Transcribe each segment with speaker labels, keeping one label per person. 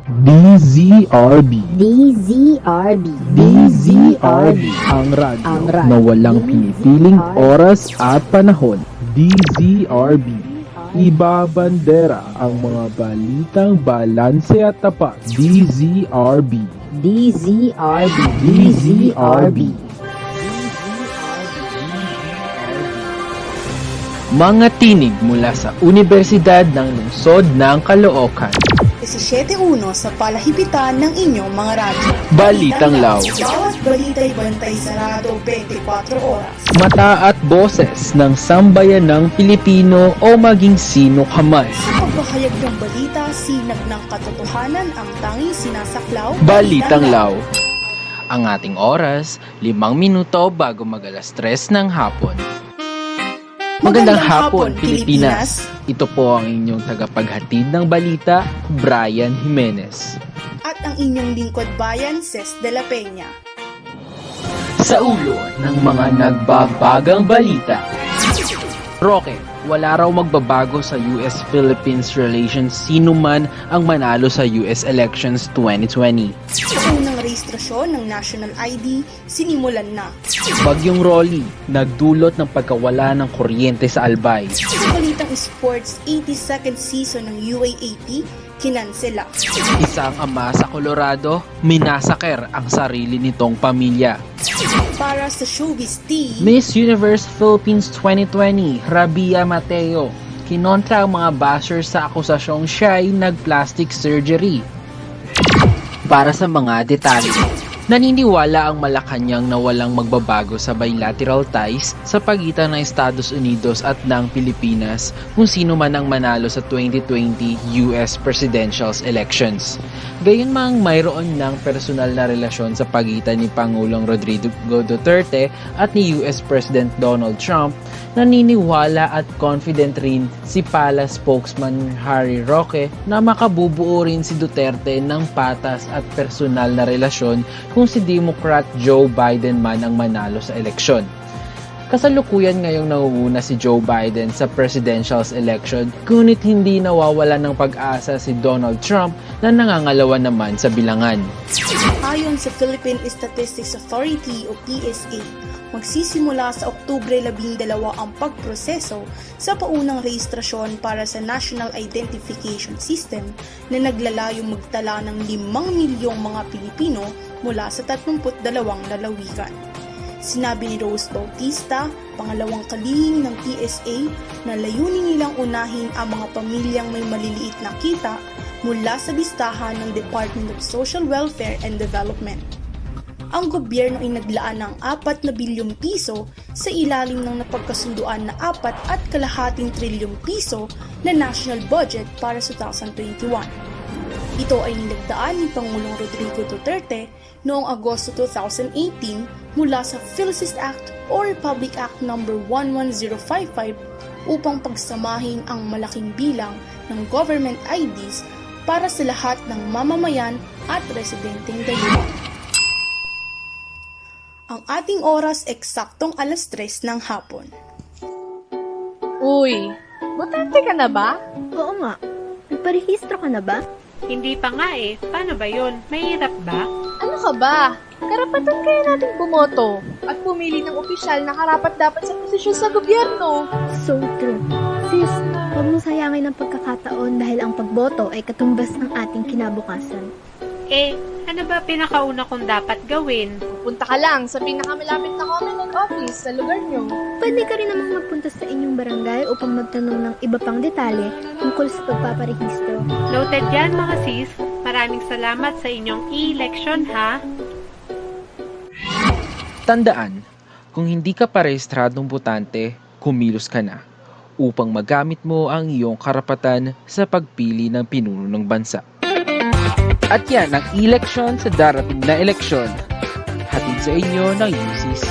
Speaker 1: DZRB.
Speaker 2: DZRB.
Speaker 1: DZRB. Ang radyo na walang pinipiling oras at panahon. DZRB. Ibabandera ang mga balitang balanse at tapat. DZRB.
Speaker 2: DZRB.
Speaker 1: DZRB. Mga tinig mula sa Universidad ng Lungsod ng Caloocan.
Speaker 3: 17-1 sa palahibitan ng inyong mga radyo.
Speaker 1: Balitang Law.
Speaker 3: Bawat balita'y bantay sarado 24 oras.
Speaker 1: Mata at boses ng sambayan ng Pilipino o maging sino ka man.
Speaker 3: Sa paghahayag ng balita, sinag ng katotohanan ang tanging sinasaklaw.
Speaker 1: Balitang Law. Ang ating oras, 5 minuto bago mag-alas 3 ng hapon. Magandang hapon, Pilipinas! Ito po ang inyong tagapaghatid ng balita, Brian Jimenez.
Speaker 3: At ang inyong lingkod bayan, Ces de la Peña.
Speaker 1: Sa ulo ng mga nagbabagang balita. Roque, wala raw magbabago sa US-Philippines relations sino man ang manalo sa US elections 2020.
Speaker 3: Sa unang rehistrasyon ng National ID, sinimulan na.
Speaker 1: Bagyong Rolly, nagdulot ng pagkawala ng kuryente sa Albay.
Speaker 3: Sa balitang sports, 82nd season ng UAAP, kinansela.
Speaker 1: Isang ama sa Colorado, minasaker ang sarili nitong pamilya.
Speaker 3: Para sa showbiz tea,
Speaker 1: Miss Universe Philippines 2020, Rabia Mateo, kinontra ang mga bashers sa akusasyong siya ay nag-plastic surgery. Para sa mga detalye, naniniwala ang Malacanang na walang magbabago sa bilateral ties sa pagitan ng Estados Unidos at ng Pilipinas kung sino man ang manalo sa 2020 US presidential elections. Gayunmang mayroon ng personal na relasyon sa pagitan ni Pangulong Rodrigo Duterte at ni US President Donald Trump, naniniwala at confident rin si Pala spokesman Harry Roque na makabubuo rin si Duterte ng patas at personal na relasyon kung si Democrat Joe Biden man ang manalo sa eleksyon. Kasalukuyan ngayong nangunguna si Joe Biden sa presidential election, ngunit hindi nawawala ng pag-asa si Donald Trump na nangangalawan naman sa bilangan.
Speaker 3: ayon sa Philippine Statistics Authority o PSA, magsisimula sa Oktubre 12 ang pagproseso sa paunang rehistrasyon para sa National Identification System na naglalayong magtala ng 5 milyong mga Pilipino mula sa 32 lalawigan. Sinabi ni Rose Bautista, pangalawang kalihim ng PSA, na layunin nilang unahin ang mga pamilyang may maliliit na kita mula sa listahan ng Department of Social Welfare and Development. Ang gobyerno ay naglaan ng 4 na bilyong piso sa ilalim ng napagkasunduan na 4.5 trilyong piso na national budget para sa 2021. Ito ay nilagdaan ni Pangulong Rodrigo Duterte noong Agosto 2018 mula sa PhilSys Act o Republic Act No. 11055 upang pagsamahin ang malaking bilang ng government IDs para sa lahat ng mamamayan at residenteng dayuhan. Ang ating oras eksaktong alas 3 ng hapon.
Speaker 4: Uy, botante ka na ba?
Speaker 2: Oo nga. Nagparehistro ka na ba?
Speaker 5: Hindi pa nga eh. Paano ba yun? Mahirap ba?
Speaker 4: Ano ka ba? Karapatan kaya natin bumoto at pumili ng opisyal na karapat-dapat sa posisyon sa gobyerno.
Speaker 2: So true. Sis, huwag mong sayangin ang pagkakataon dahil ang pagboto ay katumbas ng ating kinabukasan.
Speaker 5: Eh, ano ba pinakauna kong dapat gawin?
Speaker 4: Punta ka lang sa pinakamalapit na Comelec office sa lugar nyo.
Speaker 2: Pwede ka rin namang magpunta sa inyong barangay upang magtanong ng iba pang detalye tungkol sa pagpaparehistro.
Speaker 5: Noted yan mga sis. Maraming salamat sa inyong e-election ha.
Speaker 1: Tandaan, kung hindi ka parehistradong botante, kumilos ka na upang magamit mo ang iyong karapatan sa pagpili ng pinuno ng bansa. At yan ang eleksyon sa darating na eleksyon. Hatid sa inyo ng UCC.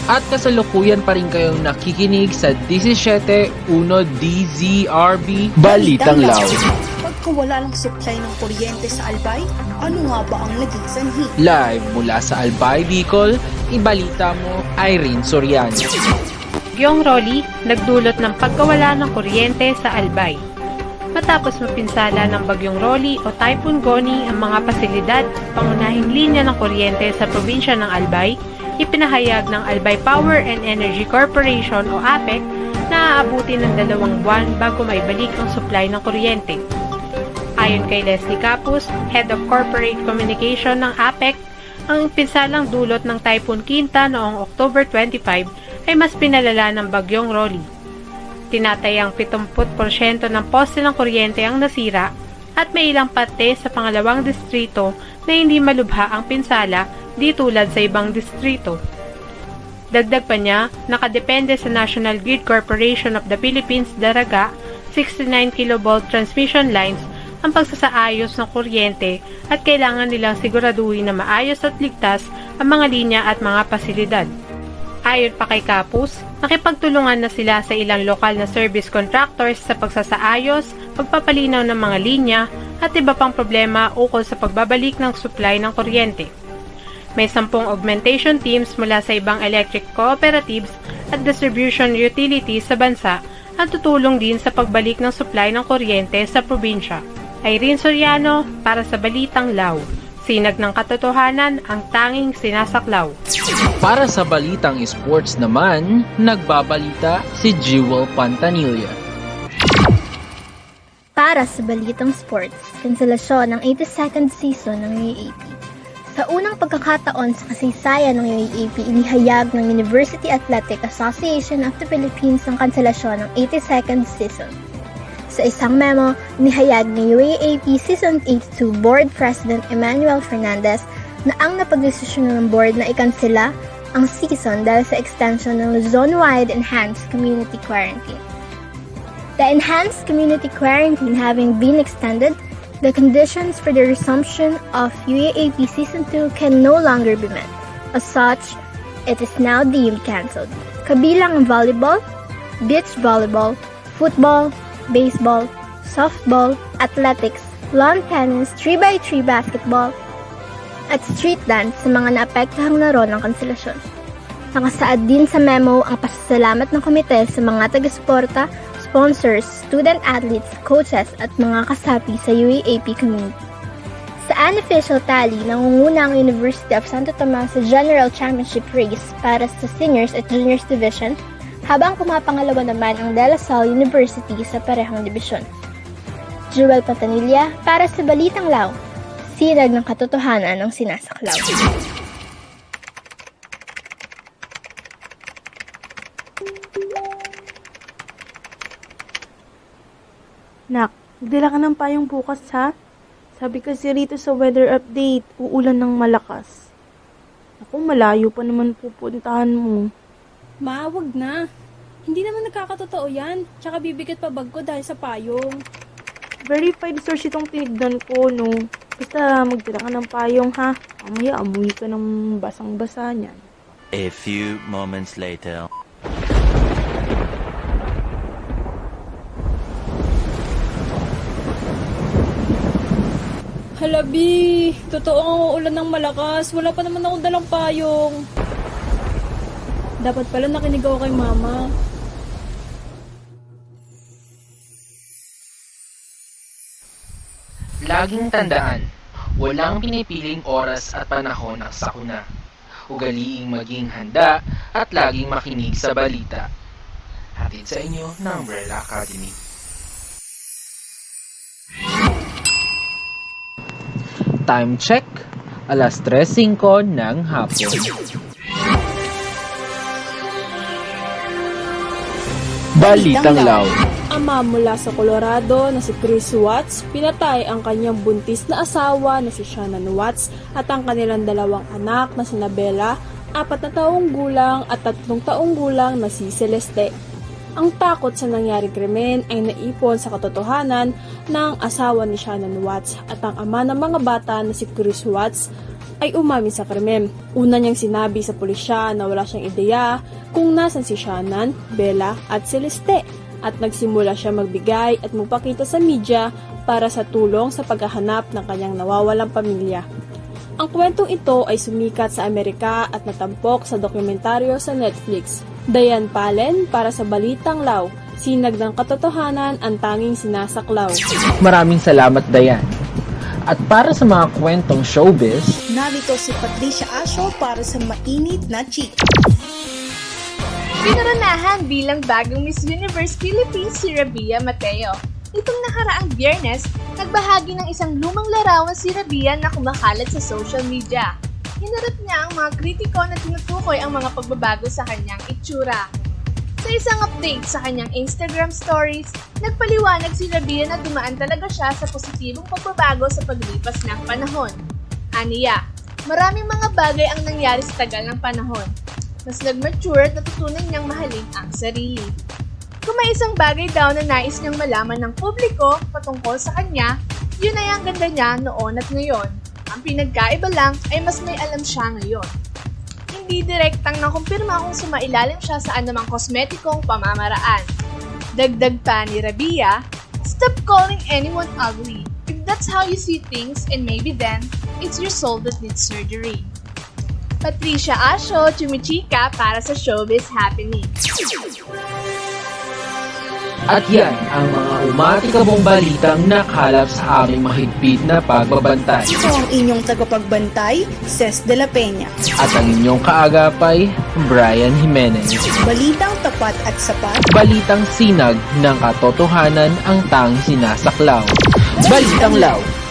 Speaker 1: At kasalukuyan pa rin kayong nakikinig sa 17.1 DZRB Balitang Law.
Speaker 3: Pagkawala ng supply ng kuryente sa Albay, ano nga ba ang naging sanhi?
Speaker 1: Live mula sa Albay, Bicol, ibalita mo Irene Soriano.
Speaker 5: Bagyong Rolly nagdulot ng pagkawala ng kuryente sa Albay. Matapos mapinsala ng Bagyong Rolly o Typhoon Goni ang mga pasilidad at pangunahing linya ng kuryente sa probinsya ng Albay, ipinahayag ng Albay Power and Energy Corporation o APEC na aabuti ng 2 buwan bago maibalik ang supply ng kuryente. Ayon kay Leslie Capus, Head of Corporate Communication ng APEC, ang pinsalang dulot ng Typhoon Quinta noong October 25 ay mas pinalala ng Bagyong Rolly. Tinatayang 70% ng poste ng kuryente ang nasira at may ilang parte sa pangalawang distrito na hindi malubha ang pinsala di tulad sa ibang distrito. Dagdag pa niya, nakadepende sa National Grid Corporation of the Philippines Daraga 69 kV transmission lines ang pagsasaayos ng kuryente at kailangan nilang siguraduhin na maayos at ligtas ang mga linya at mga pasilidad. Ayon pa kay Capus, nakipagtulungan na sila sa ilang lokal na service contractors sa pagsasaayos, pagpapalinaw ng mga linya at iba pang problema ukol sa pagbabalik ng supply ng kuryente. May 10 augmentation teams mula sa ibang electric cooperatives at distribution utilities sa bansa at tutulong din sa pagbalik ng supply ng kuryente sa probinsya. Irene Soriano para sa Balitang Law. Sinag ng katotohanan ang tanging sinasaklaw.
Speaker 1: Para sa Balitang Sports naman, nagbabalita si Jewel Pantanilla.
Speaker 2: Para sa Balitang Sports, kanselasyon ng 82nd season ng UAAP. Sa unang pagkakataon sa kasaysayan ng UAAP, inihayag ng University Athletic Association of the Philippines ang kanselasyon ng 82nd season. Sa isang memo, nihayag ni UAAP Season 82 Board President Emmanuel Fernandez na ang napagdesisyon ng board na ikansela ang season dahil sa extension ng Luzon-wide Enhanced Community Quarantine. The Enhanced Community Quarantine having been extended, the conditions for the resumption of UAAP Season 2 can no longer be met. As such, it is now deemed cancelled. Kabilang ang volleyball, beach volleyball, football, baseball, softball, athletics, lawn tennis, 3x3 basketball, at street dance sa mga naapektuhang laro ng kanselasyon. Nakasaad din sa memo ang pasasalamat ng komite sa mga taga-suporta, sponsors, student athletes, coaches at mga kasapi sa UAAP community. Sa unofficial tally, nangunguna ang University of Santo Tomas sa General Championship race para sa seniors at juniors division, habang pumapangalawa naman ang De La Salle University sa parehong dibisyon. Jewel Pantanilla para sa Balitang Law, sinag ng katotohanan ng sinasaklaw.
Speaker 6: Nak, magdala ka ng payong bukas ha? Sabi kasi rito sa weather update, uulan ng malakas. Ako, malayo pa naman pupuntahan mo.
Speaker 7: Ma, wag na. Hindi naman nagkakatotoo yan. Tsaka bibigat pa bag ko dahil sa payong.
Speaker 6: Verified source itong tinignan ko, no? Basta magdala ka ng payong ha. Mamaya amoy ka ng basang-basa niyan.
Speaker 8: A few moments later.
Speaker 7: Halabi, totoo ang uulan ng malakas. Wala pa naman akong dalang payong. Dapat pala nakinig ako kay mama.
Speaker 1: Laging tandaan, walang pinipiling oras at panahon ang sakuna. Ugaliing maging handa at laging makinig sa balita. Hatid sa inyo ng Umbrella Academy. Time check, 3:05 ng hapon. Balitang Law.
Speaker 7: Ama mula sa Colorado na si Chris Watts, pinatay ang kanyang buntis na asawa na si Shannon Watts at ang kanilang 2 anak na si Bella, 4 na taong gulang at 3 taong gulang na si Celeste. Ang takot sa nangyaring krimen ay naipon sa katotohanan ng asawa ni Shannon Watts at ang ama ng mga bata na si Chris Watts ay umamin sa krimen. Una niyang sinabi sa pulisya na wala siyang ideya kung nasan si Shannon, Bella at Celeste at nagsimula siya magbigay at magpakita sa media para sa tulong sa paghahanap ng kanyang nawawalang pamilya. Ang kwentong ito ay sumikat sa Amerika at natampok sa dokumentaryo sa Netflix. Dayan Palen para sa Balitang Law. Sinag ng katotohanan ang tanging sinasaklaw.
Speaker 1: Maraming salamat, Dayan. At para sa mga kwentong showbiz,
Speaker 3: Narito si Patricia Asho para sa mainit na chika.
Speaker 4: Pinaranahan bilang bagong Miss Universe Philippines si Rabia Mateo. Itong nakaraang Biyernes, nagbahagi ng isang lumang larawan si Rabia na kumakalat sa social media. Hinarap niya ang mga kritiko na tinutukoy ang mga pagbabago sa kanyang itsura. Sa isang update sa kanyang Instagram stories, nagpaliwanag si Rabia na dumaan talaga siya sa positibong pagbabago sa paglipas ng panahon. Aniya, maraming mga bagay ang nangyari sa tagal ng panahon. Mas nag-mature at natutunan niyang mahalin ang sarili. Kung may isang bagay daw na nais niyang malaman ng publiko patungkol sa kanya, yun ay ang ganda niya noon at ngayon. Ang pinagkaiba lang ay mas may alam siya ngayon. Hindi direktang nakumpirma kung sumailalim siya sa anumang kosmetikong pamamaraan. Dagdag pa ni Rabia, stop calling anyone ugly. If that's how you see things, and maybe then, it's your soul that needs surgery. Patricia Asho, Chumichika para sa Showbiz Happening.
Speaker 1: at yan ang mga umatikabong balitang nakalap sa aming mahigpit na pagbabantay.
Speaker 3: Ito ang inyong tagapagbantay, Ces de la Peña.
Speaker 1: At ang inyong kaagapay, Brian Jimenez.
Speaker 3: Balitang tapat at sapat.
Speaker 1: Balitang sinag ng katotohanan ang tanging sinasaklaw. Balitang Law.